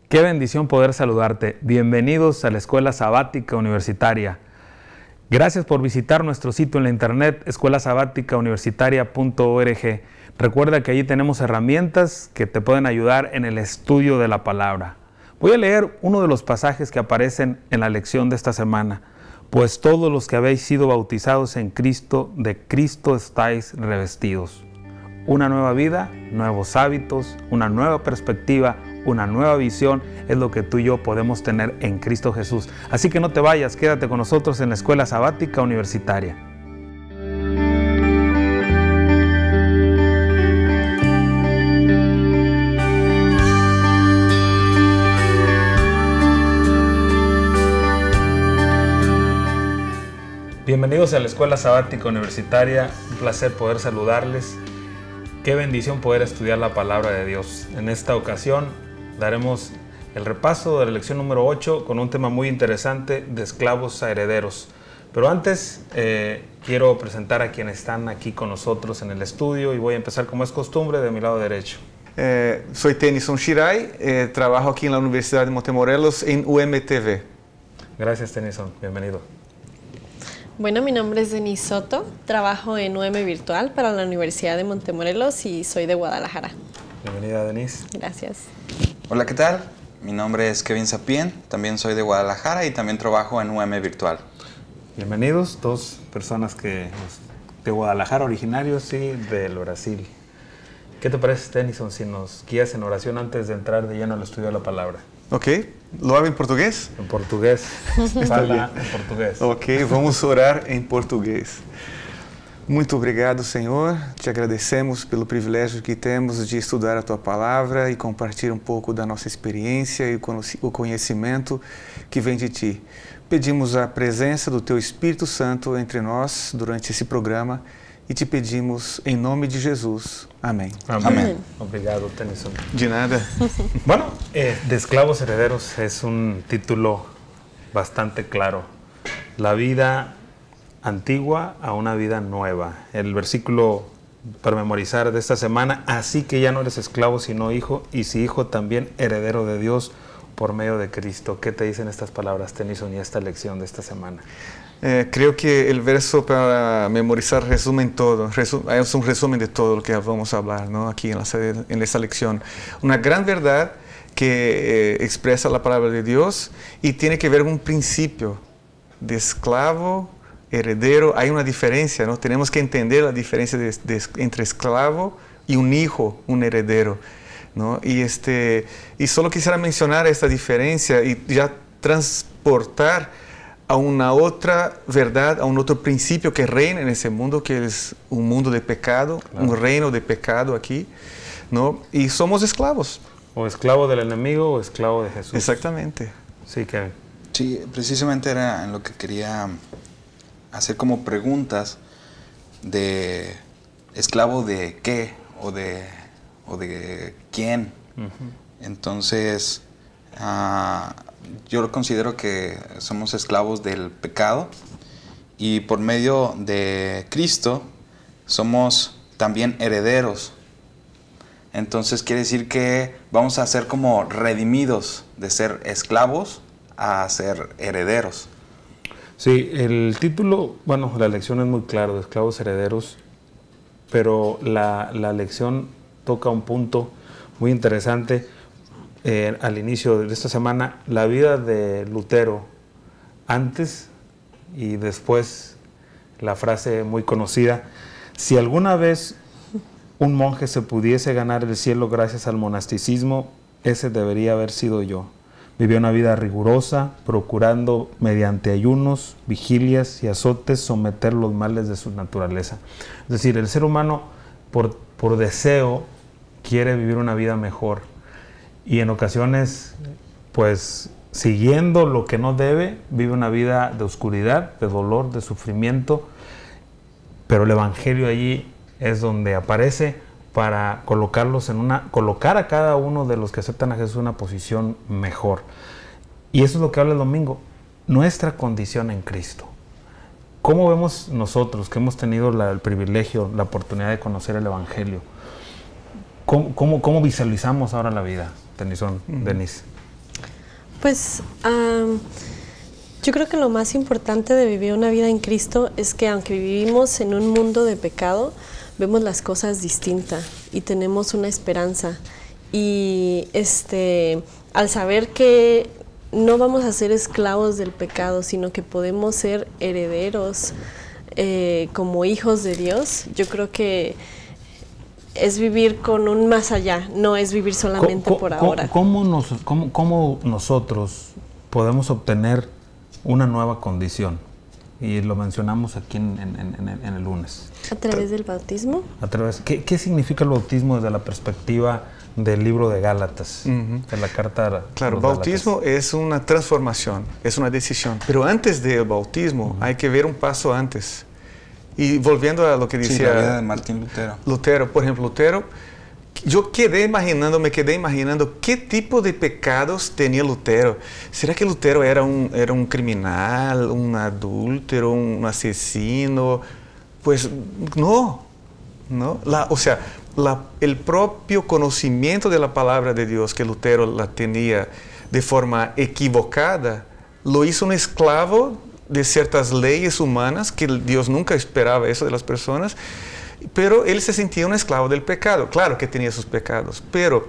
Qué bendición poder saludarte. Bienvenidos a la Escuela Sabática Universitaria. Gracias por visitar nuestro sitio en la internet escuelasabaticauniversitaria.org. Recuerda que allí tenemos herramientas que te pueden ayudar en el estudio de la palabra. Voy a leer uno de los pasajes que aparecen en la lección de esta semana. Pues todos los que habéis sido bautizados en Cristo, de Cristo estáis revestidos. Una nueva vida, nuevos hábitos, una nueva perspectiva, una nueva visión es lo que tú y yo podemos tener en Cristo Jesús. Así que no te vayas, quédate con nosotros en la Escuela Sabática Universitaria. Bienvenidos a la Escuela Sabática Universitaria, un placer poder saludarles. Qué bendición poder estudiar la palabra de Dios. En esta ocasión daremos el repaso de la lección número 8 con un tema muy interesante, de esclavos a herederos. Pero antes quiero presentar a quienes están aquí con nosotros en el estudio y voy a empezar como es costumbre de mi lado derecho. Soy Tennyson Shirai, trabajo aquí en la Universidad de Montemorelos en UMTV. Gracias, Tennyson, bienvenido. Bueno, mi nombre es Denise Soto, trabajo en UM Virtual para la Universidad de Montemorelos y soy de Guadalajara. Bienvenida, Denise. Gracias. Hola, ¿qué tal? Mi nombre es Kevin Sapien, también soy de Guadalajara y también trabajo en UM Virtual. Bienvenidos, dos personas que de Guadalajara, originarios y del Brasil. ¿Qué te parece, Tennyson, si nos guías en oración antes de entrar de lleno al estudio de la palabra? Ok, lo hago en português? En português, fala em português. Ok, vamos orar em português. Muito obrigado, Senhor. Te agradecemos pelo privilégio que temos de estudar a Tua Palavra e compartilhar um pouco da nossa experiência e o conhecimento que vem de Ti. Pedimos a presença do Teu Espírito Santo entre nós durante esse programa e te pedimos em nome de Jesus. Amén. Amén. Obrigado, Tennyson. De nada. Bueno, de esclavos herederos es un título bastante claro. La vida antigua a una vida nueva. El versículo para memorizar de esta semana, así que ya no eres esclavo sino hijo, y si hijo también heredero de Dios por medio de Cristo. ¿Qué te dicen estas palabras, Tennyson, y esta lección de esta semana? Creo que el verso para memorizar resume todo, es un resumen de todo lo que vamos a hablar, ¿no? Aquí en esta lección. Una gran verdad que expresa la palabra de Dios y tiene que ver con un principio de esclavo, heredero. Hay una diferencia, ¿no? Tenemos que entender la diferencia entre esclavo y un hijo, un heredero, ¿no? Y solo quisiera mencionar esta diferencia y ya transportar a una otra verdad, a un otro principio que reina en ese mundo, que es un mundo de pecado, claro. Un reino de pecado aquí, ¿no? Y somos esclavos. O esclavo del enemigo o esclavo de Jesús. Exactamente. Sí, Kevin. Sí, precisamente era en lo que quería hacer como preguntas de esclavo de qué o de quién. Entonces, yo considero que somos esclavos del pecado y por medio de Cristo somos también herederos. Entonces quiere decir que vamos a ser como redimidos de ser esclavos a ser herederos. Sí, el título, bueno, la lección es muy claro, de esclavos herederos, pero la lección toca un punto muy interesante. Al inicio de esta semana, la vida de Lutero, antes y después, la frase muy conocida, si alguna vez un monje se pudiese ganar el cielo gracias al monasticismo, ese debería haber sido yo. Vivió una vida rigurosa, procurando mediante ayunos, vigilias y azotes someter los males de su naturaleza. Es decir, el ser humano por deseo quiere vivir una vida mejor. Y en ocasiones, pues, siguiendo lo que no debe, vive una vida de oscuridad, de dolor, de sufrimiento. Pero el Evangelio allí es donde aparece para colocar a cada uno de los que aceptan a Jesús en una posición mejor. Y eso es lo que habla el domingo, nuestra condición en Cristo. ¿Cómo vemos nosotros que hemos tenido el privilegio, la oportunidad de conocer el Evangelio? ¿Cómo visualizamos ahora la vida, Tennyson, Denise? Pues yo creo que lo más importante de vivir una vida en Cristo es que aunque vivimos en un mundo de pecado, vemos las cosas distintas y tenemos una esperanza. Y al saber que no vamos a ser esclavos del pecado, sino que podemos ser herederos como hijos de Dios, yo creo que es vivir con un más allá, no es vivir solamente por ahora. ¿Cómo nosotros podemos obtener una nueva condición? Y lo mencionamos aquí en el lunes. ¿A través del bautismo? ¿Qué significa el bautismo desde la perspectiva del libro de Gálatas, de la carta? Claro, bautismo es una transformación, es una decisión. Pero antes del bautismo hay que ver un paso antes. Y volviendo a lo que decía la vida de Martín Lutero. Lutero, por ejemplo, Lutero, yo me quedé imaginando qué tipo de pecados tenía Lutero. ¿Será que Lutero era un criminal, un adúltero, un asesino? Pues no. El propio conocimiento de la palabra de Dios que Lutero la tenía de forma equivocada, lo hizo un esclavo de ciertas leyes humanas, que Dios nunca esperaba eso de las personas, pero él se sentía un esclavo del pecado. Claro que tenía sus pecados, pero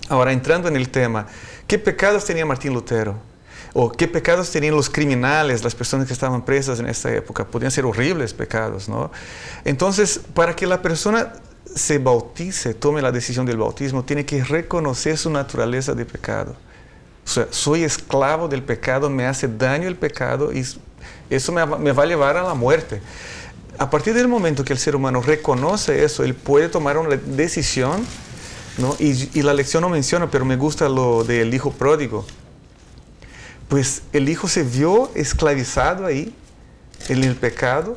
ahora entrando en el tema, ¿qué pecados tenía Martín Lutero? ¿O qué pecados tenían los criminales, las personas que estaban presas en esta época? Podían ser horribles pecados, ¿no? Entonces, para que la persona se bautice, tome la decisión del bautismo, tiene que reconocer su naturaleza de pecado. O sea, soy esclavo del pecado, me hace daño el pecado y eso me va a llevar a la muerte. A partir del momento que el ser humano reconoce eso, él puede tomar una decisión, ¿no? Y la lección no menciona, pero me gusta lo del hijo pródigo. Pues el hijo se vio esclavizado ahí, en el pecado,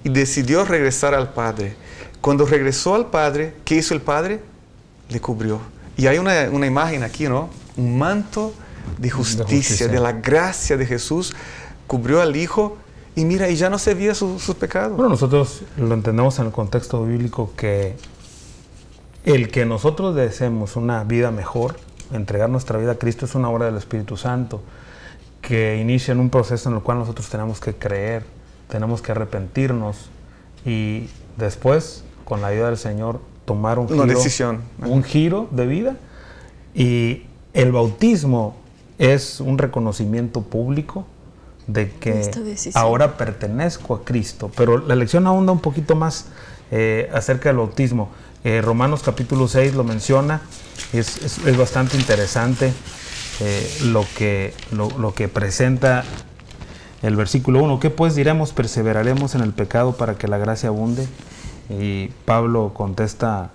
y decidió regresar al padre. Cuando regresó al padre, ¿qué hizo el padre? Le cubrió. Y hay una imagen aquí, ¿no? Un manto de justicia, de la gracia de Jesús, cubrió al hijo y mira, y ya no se veía sus pecados. Bueno, nosotros lo entendemos en el contexto bíblico que el que nosotros deseemos una vida mejor, entregar nuestra vida a Cristo, es una obra del Espíritu Santo que inicia en un proceso en el cual nosotros tenemos que creer, tenemos que arrepentirnos y después, con la ayuda del Señor, tomar un giro de vida. Y el bautismo es un reconocimiento público de que ahora pertenezco a Cristo. Pero la lección ahonda un poquito más acerca del bautismo. Romanos capítulo 6 lo menciona, es bastante interesante lo que presenta el versículo 1. ¿Qué pues diremos? ¿Perseveraremos en el pecado para que la gracia abunde? Y Pablo contesta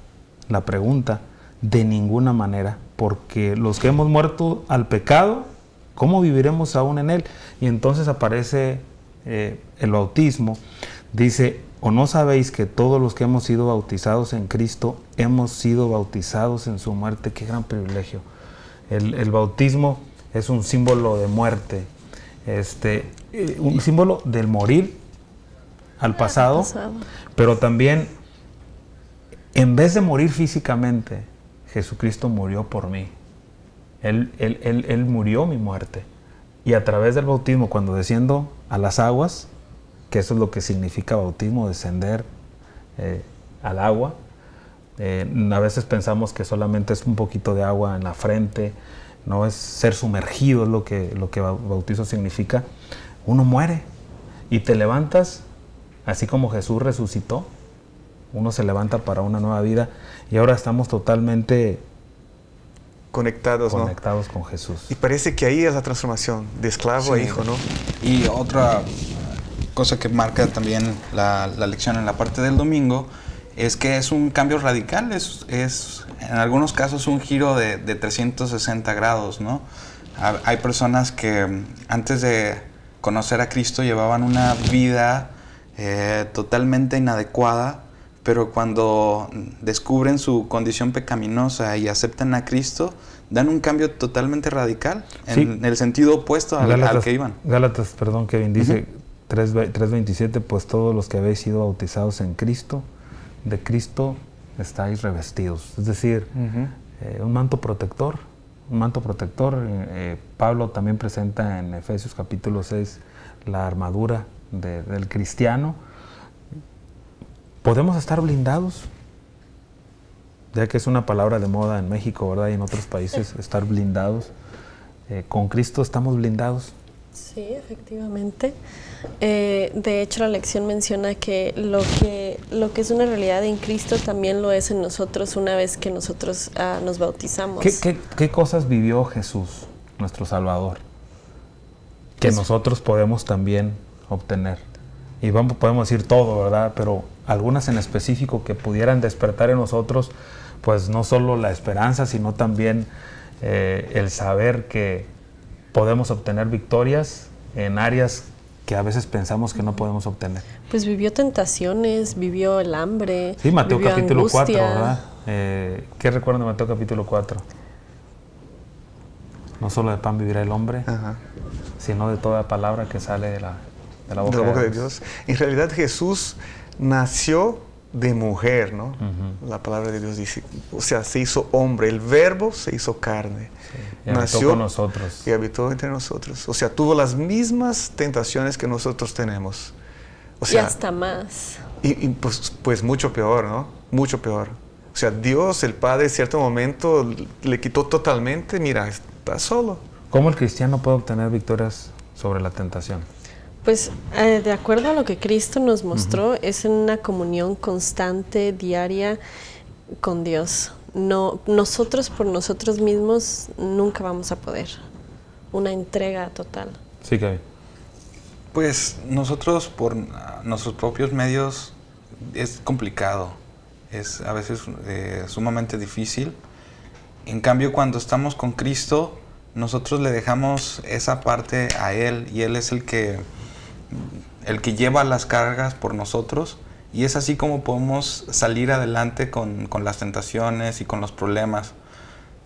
la pregunta: de ninguna manera, porque los que hemos muerto al pecado, ¿cómo viviremos aún en él? Y entonces aparece el bautismo. Dice: ¿o no sabéis que todos los que hemos sido bautizados en Cristo hemos sido bautizados en su muerte? ¡Qué gran privilegio! El bautismo es un símbolo de muerte, un símbolo del morir al pasado, pero también, en vez de morir físicamente, Jesucristo murió por mí. Él murió mi muerte. Y a través del bautismo, cuando desciendo a las aguas, que eso es lo que significa bautismo, descender al agua. A veces pensamos que solamente es un poquito de agua en la frente, no es ser sumergido, es lo que bautizo significa. Uno muere y te levantas, así como Jesús resucitó. Uno se levanta para una nueva vida y ahora estamos totalmente conectados con Jesús. Y parece que ahí es la transformación de esclavo a hijo, ¿no? Y otra cosa que marca también la lección en la parte del domingo es que es un cambio radical, es en algunos casos un giro de 360 grados, ¿no? Hay personas que antes de conocer a Cristo llevaban una vida totalmente inadecuada, pero cuando descubren su condición pecaminosa y aceptan a Cristo, dan un cambio totalmente radical, en el sentido opuesto al que iban. Gálatas, perdón, Kevin, dice 3:27, pues todos los que habéis sido bautizados en Cristo, de Cristo estáis revestidos. Es decir, un manto protector, un manto protector. Pablo también presenta en Efesios capítulo 6 la armadura del cristiano. ¿Podemos estar blindados? Ya que es una palabra de moda en México, ¿verdad? Y en otros países, estar blindados. ¿Con Cristo estamos blindados? Sí, efectivamente. De hecho, la lección menciona que lo que es una realidad en Cristo también lo es en nosotros una vez que nosotros nos bautizamos. ¿Qué cosas vivió Jesús, nuestro Salvador, que nosotros podemos también obtener? Y podemos decir todo, ¿verdad? Pero algunas en específico que pudieran despertar en nosotros, pues no solo la esperanza, sino también el saber que podemos obtener victorias en áreas que a veces pensamos que no podemos obtener. Pues vivió tentaciones, vivió el hambre. Sí, Mateo vivió capítulo angustia. 4, ¿verdad? ¿Qué recuerdan de Mateo capítulo 4? No solo de pan vivirá el hombre, sino de toda palabra que sale de la boca de Dios. En realidad Jesús nació de mujer, ¿no? La palabra de Dios dice, o sea, se hizo hombre, el verbo se hizo carne. Sí, y nació con nosotros. Y habitó entre nosotros. O sea, tuvo las mismas tentaciones que nosotros tenemos. O sea, y hasta más. Y pues mucho peor, ¿no? Mucho peor. O sea, Dios, el Padre, en cierto momento le quitó totalmente, mira, está solo. ¿Cómo el cristiano puede obtener victorias sobre la tentación? Pues de acuerdo a lo que Cristo nos mostró, es en una comunión constante, diaria con Dios. No, nosotros por nosotros mismos nunca vamos a poder. Una entrega total. Sí, Kevin. Pues nosotros por nuestros propios medios es complicado. Es a veces sumamente difícil. En cambio, cuando estamos con Cristo, nosotros le dejamos esa parte a Él y Él es el que lleva las cargas por nosotros y es así como podemos salir adelante con las tentaciones y con los problemas,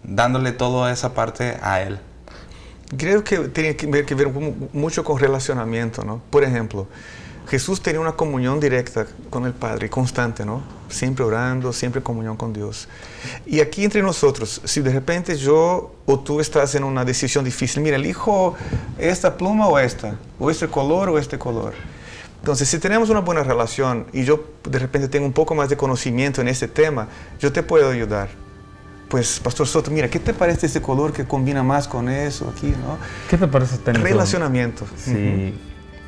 dándole toda esa parte a Él. Creo que tiene que ver mucho con relacionamiento, ¿no? Por ejemplo, Jesús tenía una comunión directa con el Padre, constante, ¿no? Siempre orando, siempre en comunión con Dios. Y aquí entre nosotros, si de repente yo o tú estás en una decisión difícil, mira, elijo esta pluma o esta, o este color o este color. Entonces, si tenemos una buena relación y yo de repente tengo un poco más de conocimiento en este tema, yo te puedo ayudar. Pues, Pastor Soto, mira, ¿qué te parece este color que combina más con eso aquí, no? ¿Qué te parece, Tennyson? Relacionamiento. Sí.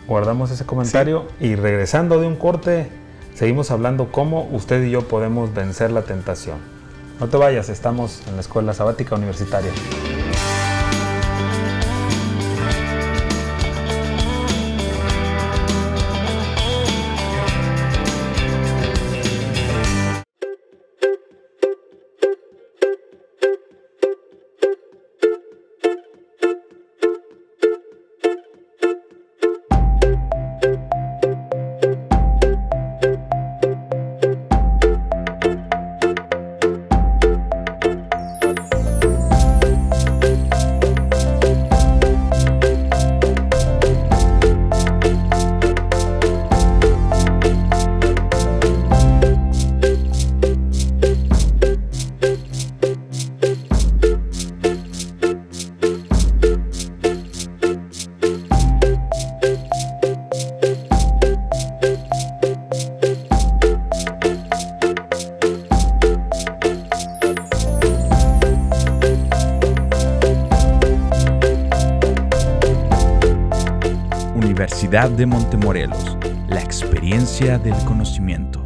Guardamos ese comentario y regresando de un corte, seguimos hablando cómo usted y yo podemos vencer la tentación. No te vayas, estamos en la Escuela Sabática Universitaria. Universidad de Montemorelos, la experiencia del conocimiento.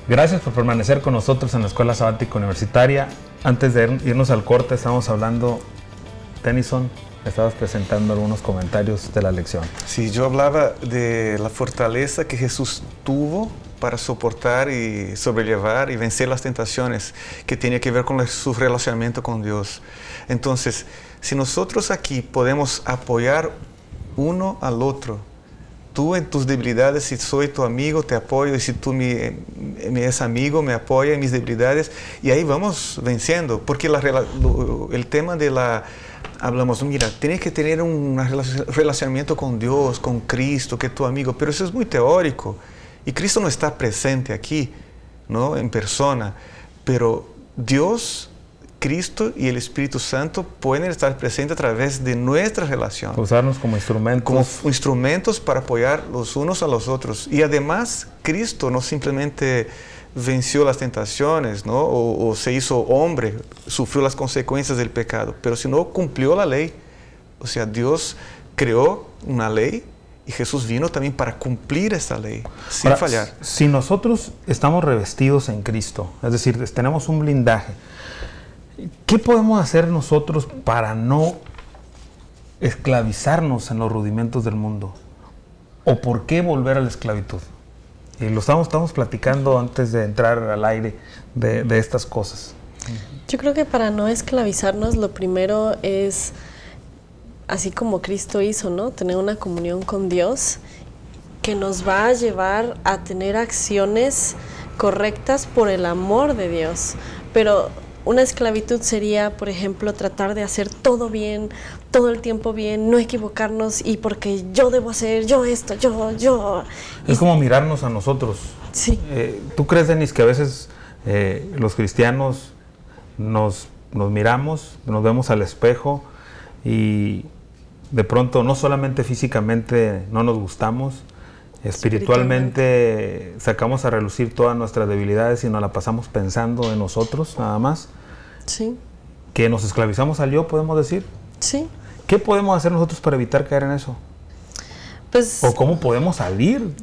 Gracias por permanecer con nosotros en la Escuela Sabática Universitaria. Antes de irnos al corte, estamos hablando, Tennyson, estabas presentando algunos comentarios de la lección. Sí, yo hablaba de la fortaleza que Jesús tuvo para soportar y sobrellevar y vencer las tentaciones, que tiene que ver con su relacionamiento con Dios. Entonces, si nosotros aquí podemos apoyar uno al otro, tú en tus debilidades, si soy tu amigo, te apoyo, y si tú me eres amigo, me apoya en mis debilidades, y ahí vamos venciendo, porque el tema de la hablamos, mira, tienes que tener un relacionamiento con Dios, con Cristo, que es tu amigo, pero eso es muy teórico. Y Cristo no está presente aquí, ¿no? En persona, pero Dios, Cristo y el Espíritu Santo pueden estar presentes a través de nuestra relación. Usarnos como instrumentos. Como instrumentos para apoyar los unos a los otros. Y además, Cristo no simplemente venció las tentaciones, ¿no? o se hizo hombre, sufrió las consecuencias del pecado, pero sino cumplió la ley. O sea, Dios creó una ley y Jesús vino también para cumplir esa ley, sin Ahora, fallar. Si nosotros estamos revestidos en Cristo, es decir, tenemos un blindaje, ¿qué podemos hacer nosotros para no esclavizarnos en los rudimentos del mundo? ¿O por qué volver a la esclavitud? Y lo estamos platicando antes de entrar al aire de estas cosas. Yo creo que para no esclavizarnos, lo primero es, así como Cristo hizo, ¿no? Tener una comunión con Dios que nos va a llevar a tener acciones correctas por el amor de Dios. Pero una esclavitud sería, por ejemplo, tratar de hacer todo bien, todo el tiempo bien, no equivocarnos y porque yo debo hacer, yo esto, yo. Es como mirarnos a nosotros. Sí. ¿Tú crees, Denis, que a veces los cristianos nos miramos, nos vemos al espejo y de pronto no solamente físicamente no nos gustamos, espiritualmente sacamos a relucir todas nuestras debilidades y nos la pasamos pensando en nosotros nada más? Sí. ¿Que nos esclavizamos al yo, podemos decir? Sí. ¿Qué podemos hacer nosotros para evitar caer en eso? Pues, ¿O cómo podemos salir?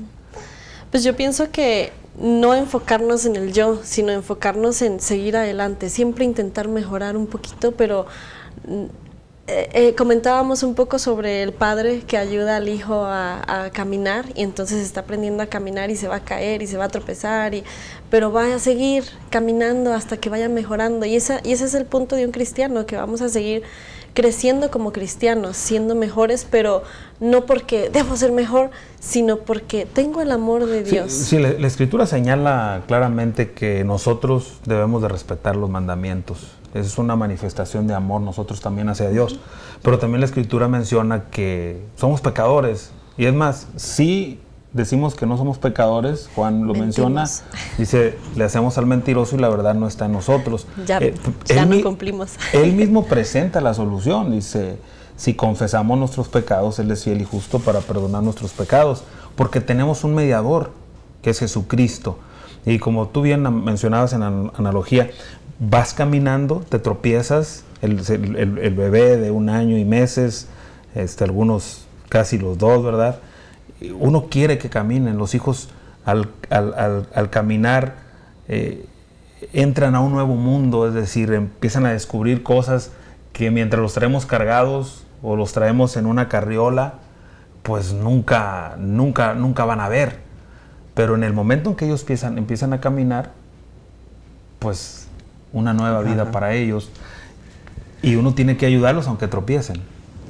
Pues yo pienso que no enfocarnos en el yo, sino enfocarnos en seguir adelante, siempre intentar mejorar un poquito, pero comentábamos un poco sobre el padre que ayuda al hijo a caminar y entonces está aprendiendo a caminar y se va a caer y se va a tropezar, pero va a seguir caminando hasta que vaya mejorando y ese es el punto de un cristiano, que vamos a seguir creciendo como cristianos, siendo mejores, pero no porque debo ser mejor, sino porque tengo el amor de Dios. Sí, la Escritura señala claramente que nosotros debemos de respetar los mandamientos. Esa es una manifestación de amor nosotros también hacia Dios. Pero también la Escritura menciona que somos pecadores. Y es más, si decimos que no somos pecadores, Juan lo menciona, dice, le hacemos al mentiroso y la verdad no está en nosotros. Ya no cumplimos. Él mismo presenta la solución, dice, si confesamos nuestros pecados, Él es fiel y justo para perdonar nuestros pecados, porque tenemos un mediador, que es Jesucristo. Y como tú bien mencionabas en la analogía, vas caminando, te tropiezas, el bebé de 1 año y meses, algunos casi los 2, ¿verdad? Uno quiere que caminen, los hijos al caminar entran a un nuevo mundo, es decir, empiezan a descubrir cosas que mientras los traemos cargados o los traemos en una carriola, pues nunca van a ver. Pero en el momento en que ellos empiezan a caminar, pues una nueva vida para ellos, y uno tiene que ayudarlos aunque tropiecen.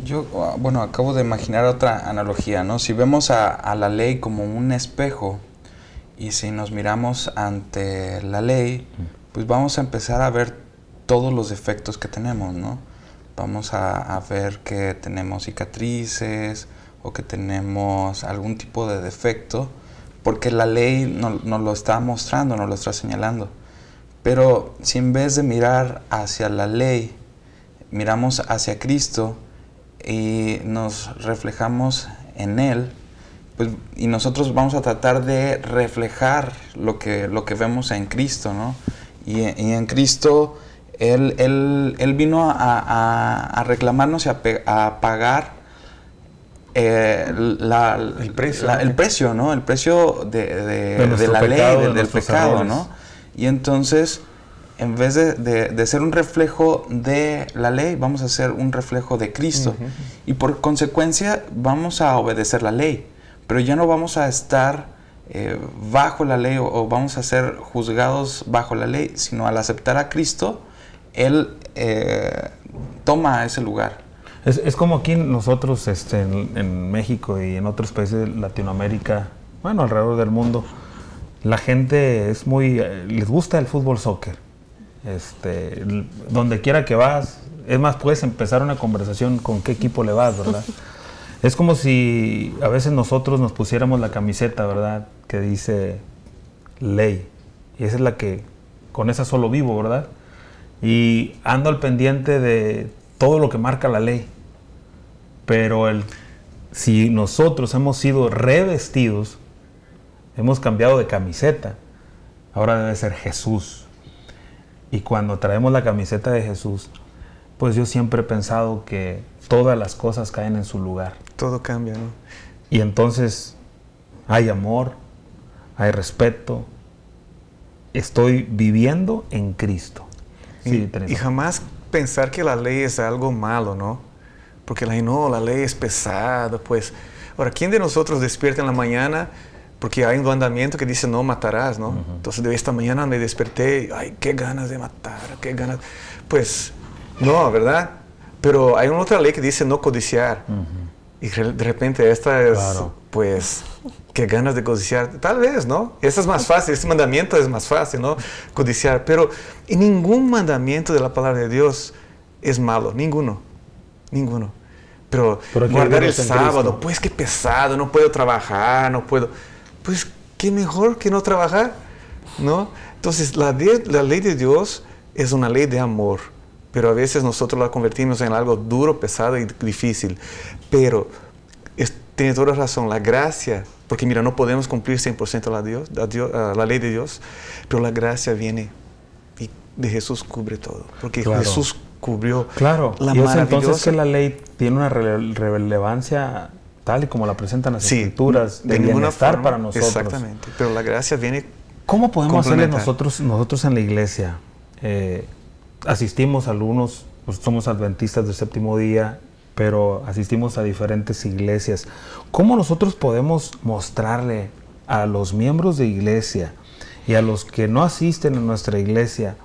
Yo, bueno, acabo de imaginar otra analogía, ¿no? Si vemos a la ley como un espejo y si nos miramos ante la ley, pues vamos a empezar a ver todos los defectos que tenemos, ¿no? Vamos a ver que tenemos cicatrices o que tenemos algún tipo de defecto, porque la ley nos lo está mostrando, nos lo está señalando. Pero si en vez de mirar hacia la ley, miramos hacia Cristo y nos reflejamos en Él, pues, y nosotros vamos a tratar de reflejar lo que vemos en Cristo, ¿no? Y en Cristo Él vino a reclamarnos y a pagar el precio, ¿no? El precio de la ley, del pecado, errores, ¿no? Y entonces, en vez de ser un reflejo de la ley, vamos a ser un reflejo de Cristo. Y por consecuencia, vamos a obedecer la ley. Pero ya no vamos a estar bajo la ley o vamos a ser juzgados bajo la ley, sino al aceptar a Cristo, Él toma ese lugar. Es como aquí nosotros en México y en otros países de Latinoamérica, bueno, alrededor del mundo, la gente les gusta el fútbol, soccer. Donde quiera que vas, Es más, puedes empezar una conversación con qué equipo le vas, ¿verdad? Es como si a veces nosotros nos pusiéramos la camiseta, ¿verdad? Que dice ley. Y esa es la que, con esa solo vivo, ¿verdad? Y ando al pendiente de todo lo que marca la ley. Pero si nosotros hemos sido revestidos, hemos cambiado de camiseta, ahora debe ser Jesús. Y cuando traemos la camiseta de Jesús, pues yo siempre he pensado que todas las cosas caen en su lugar. Todo cambia, ¿no? Y entonces hay amor, hay respeto. Estoy viviendo en Cristo. Sí, y jamás pensar que la ley es algo malo, ¿no? Porque la ley es pesada, pues. Ahora, ¿quién de nosotros despierta en la mañana? Porque hay un mandamiento que dice no matarás, ¿no? Entonces, de esta mañana me desperté, ay, qué ganas de matar, qué ganas. Pues, no, ¿verdad? Pero hay una otra ley que dice no codiciar. Y de repente esta es, pues, qué ganas de codiciar. Tal vez, ¿no? Esa es más fácil, este mandamiento es más fácil, ¿no? Codiciar. Pero en ningún mandamiento de la palabra de Dios es malo, ninguno. Pero guardar el sábado, pues qué pesado, no puedo trabajar, no puedo. Pues qué mejor que no trabajar, ¿no? Entonces la ley de Dios es una ley de amor, pero a veces nosotros la convertimos en algo duro, pesado y difícil. Pero tiene toda razón, la gracia, porque mira, no podemos cumplir 100% la ley de Dios, pero la gracia viene y de Jesús cubre todo, porque Jesús cubrió la y es maravillosa. Entonces que la ley tiene una relevancia tal y como la presentan las Escrituras, de bienestar forma, para nosotros. Exactamente, pero la gracia viene. ¿Cómo podemos hacerle nosotros en la iglesia? Asistimos algunos, pues somos adventistas del séptimo día, pero asistimos a diferentes iglesias. ¿Cómo nosotros podemos mostrarle a los miembros de iglesia y a los que no asisten a nuestra iglesia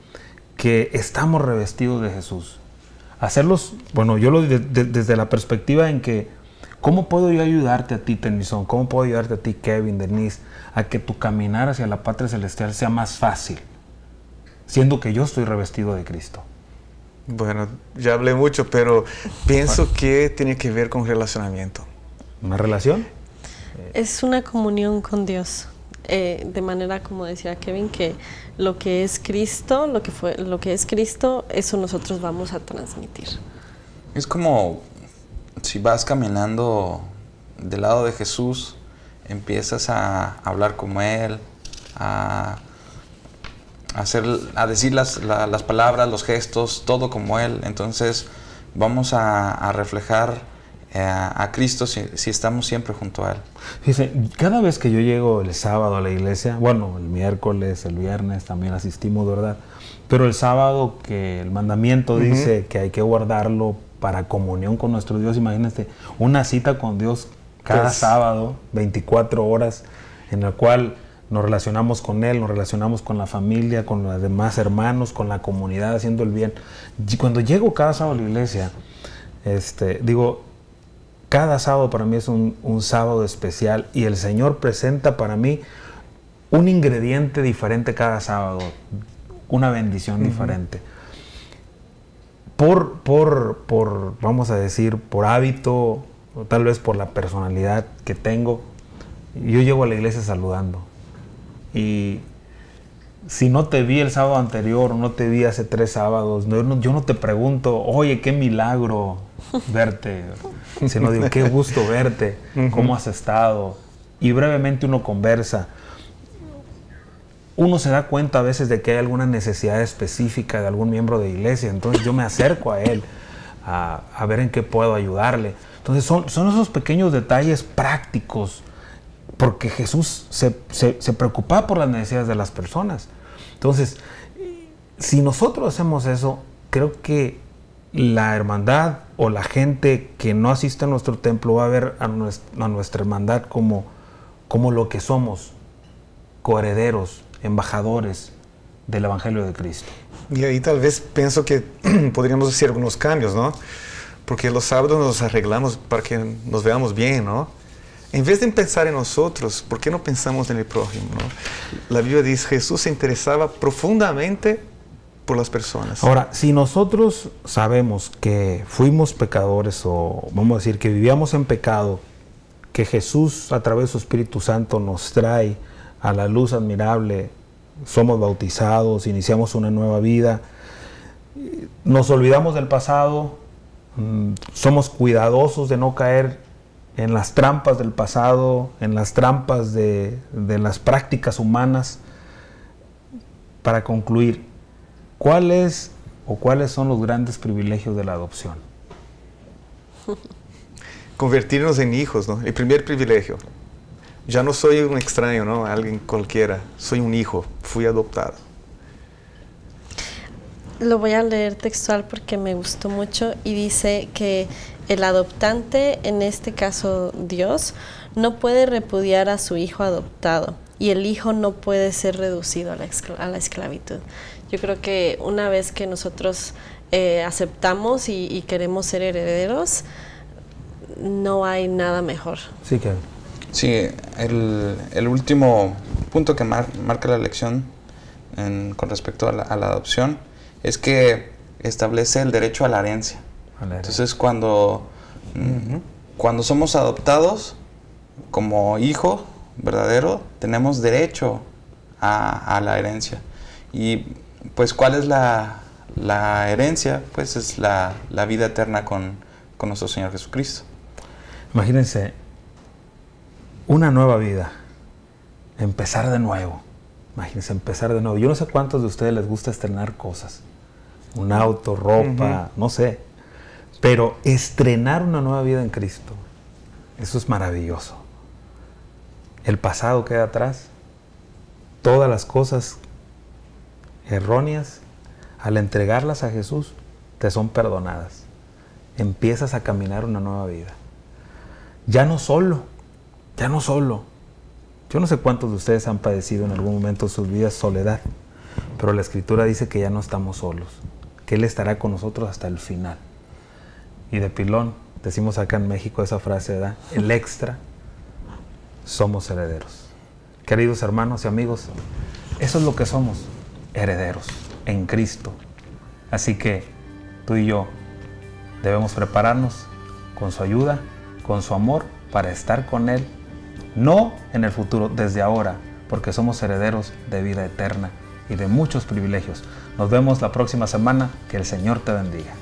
que estamos revestidos de Jesús? Hacerlos, bueno, yo desde la perspectiva en que, ¿cómo puedo yo ayudarte a ti, Tennyson? ¿Cómo puedo ayudarte a ti, Kevin, Denise, a que tu caminar hacia la patria celestial sea más fácil, siendo que yo estoy revestido de Cristo? Bueno, ya hablé mucho, pero pienso que tiene que ver con relacionamiento. ¿Una relación? Es una comunión con Dios. De manera, como decía Kevin, que lo que es Cristo, lo que es Cristo, eso nosotros vamos a transmitir. Es como si vas caminando del lado de Jesús, empiezas a hablar como Él, a decir las palabras, los gestos, todo como Él. Entonces vamos a reflejar a Cristo si estamos siempre junto a Él. Fíjese, cada vez que yo llego el sábado a la iglesia, bueno, el miércoles, el viernes también asistimos, ¿verdad? Pero el sábado, que el mandamiento dice que hay que guardarlo para comunión con nuestro Dios, imagínate, una cita con Dios cada sábado, 24 horas, en la cual nos relacionamos con Él, nos relacionamos con la familia, con los demás hermanos, con la comunidad, haciendo el bien. Y cuando llego cada sábado a la iglesia, cada sábado para mí es un sábado especial, y el Señor presenta para mí un ingrediente diferente cada sábado, una bendición diferente. Vamos a decir, por hábito, o tal vez por la personalidad que tengo, yo llego a la iglesia saludando. Y si no te vi el sábado anterior, o no te vi hace 3 sábados, yo no te pregunto, oye, qué milagro verte, sino digo, qué gusto verte, cómo has estado. Y brevemente uno conversa. Uno se da cuenta a veces de que hay alguna necesidad específica de algún miembro de iglesia, entonces yo me acerco a él a ver en qué puedo ayudarle. Entonces son esos pequeños detalles prácticos, porque Jesús se preocupaba por las necesidades de las personas. Entonces, si nosotros hacemos eso, creo que la hermandad o la gente que no asiste a nuestro templo va a ver a nuestra hermandad como lo que somos, coherederos, embajadores del Evangelio de Cristo. Y ahí tal vez pienso que podríamos hacer algunos cambios, ¿no? Porque los sábados nos arreglamos para que nos veamos bien, ¿no? En vez de pensar en nosotros, ¿por qué no pensamos en el prójimo, ¿no? La Biblia dice, Jesús se interesaba profundamente por las personas. Ahora, si nosotros sabemos que fuimos pecadores, o vamos a decir que vivíamos en pecado, que Jesús a través de su Espíritu Santo nos trae a la luz admirable, somos bautizados, iniciamos una nueva vida, nos olvidamos del pasado, somos cuidadosos de no caer en las trampas del pasado, en las trampas de las prácticas humanas. Para concluir, ¿cuáles son los grandes privilegios de la adopción? Convertirnos en hijos, ¿no? El primer privilegio. Ya no soy un extraño, ¿no? Alguien cualquiera. Soy un hijo. Fui adoptado. Lo voy a leer textual porque me gustó mucho y dice que el adoptante, en este caso Dios, no puede repudiar a su hijo adoptado y el hijo no puede ser reducido a la esclavitud. Yo creo que una vez que nosotros aceptamos y queremos ser herederos, no hay nada mejor. Sí, que Sí, el último punto que marca la lección con respecto a la adopción es que establece el derecho a la herencia. Entonces, cuando somos adoptados como hijo verdadero, tenemos derecho a la herencia. Y pues, ¿cuál es la herencia? Pues es la vida eterna con nuestro Señor Jesucristo. Imagínense, una nueva vida, empezar de nuevo. Imagínense, empezar de nuevo. Yo no sé cuántos de ustedes les gusta estrenar cosas. Un auto, ropa, no sé. Pero estrenar una nueva vida en Cristo, eso es maravilloso. El pasado queda atrás. Todas las cosas erróneas, al entregarlas a Jesús, te son perdonadas. Empiezas a caminar una nueva vida. Ya no solo. Yo no sé cuántos de ustedes han padecido en algún momento de sus vidas soledad, pero la Escritura dice que ya no estamos solos, que Él estará con nosotros hasta el final. Y de pilón, decimos acá en México esa frase, ¿verdad? El extra, somos herederos. Queridos hermanos y amigos, eso es lo que somos, herederos en Cristo. Así que tú y yo debemos prepararnos con su ayuda, con su amor, para estar con Él, no en el futuro, desde ahora, porque somos herederos de vida eterna y de muchos privilegios. Nos vemos la próxima semana. Que el Señor te bendiga.